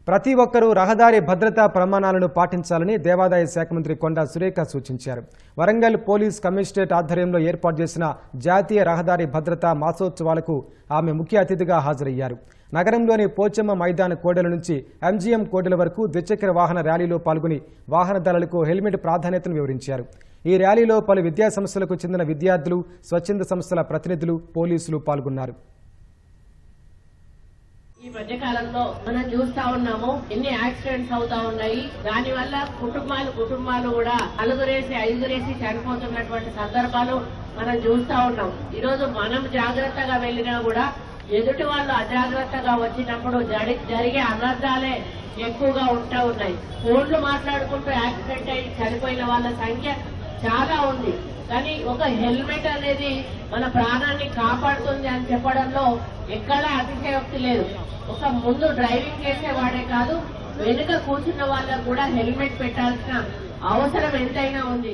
ప్రతి ఒక్కరూ రహదారి భద్రతా ప్రమాణాలను పాటించాలని దేవాదాయ శాఖ మంత్రి కొండా సురేఖ సూచించారు. వరంగల్ పోలీస్ కమిషనరేట్ ఆధ్వర్యంలో ఏర్పాటు చేసిన జాతీయ రహదారి భద్రతా మాసోత్సవాలకు ఆమె ముఖ్య అతిథిగా హాజరయ్యారు. నగరంలోని పోచమ్మ మైదాన కోడెల నుంచి ఎంజీఎం కోడెల వరకు ద్విచక్ర వాహన ర్యాలీలో పాల్గొని వాహనదారులకు హెల్మెట్ ప్రాధాన్యతను వివరించారు. ఈ ర్యాలీలో పలు విద్యా సంస్థలకు చెందిన విద్యార్థులు, స్వచ్ఛంద సంస్థల ప్రతినిధులు, పోలీసులు పాల్గొన్నారు. ఈ మధ్యకాలంలో మనం చూస్తా ఉన్నాము, ఎన్ని యాక్సిడెంట్స్ అవుతా ఉన్నాయి. దాని వల్ల కుటుంబాలు కూడా నలుగురేసి ఐదుగురేసి చనిపోతున్నటువంటి సందర్భాలు మనం చూస్తా ఉన్నాం. ఈ రోజు మనం జాగ్రత్తగా వెళ్ళినా కూడా ఎదుటి వాళ్ళు అజాగ్రత్తగా వచ్చినప్పుడు జరిగే అనర్థాలే ఎక్కువగా ఉంటూ ఉన్నాయి. ఫోన్లు మాట్లాడుకుంటూ యాక్సిడెంట్ అయి చనిపోయిన వాళ్ళ సంఖ్య చాలా ఉంది. కానీ ఒక హెల్మెట్ అనేది మన ప్రాణాన్ని కాపాడుతుంది అని చెప్పడంలో ఎక్కడా అతిశయోక్తి లేదు. ఒక ముందు డ్రైవింగ్ చేసేవాడే కాదు, వెనుక కూర్చున్న వాళ్ళకు కూడా హెల్మెట్ పెట్టాల్సిన అవసరం ఎంతైనా ఉంది.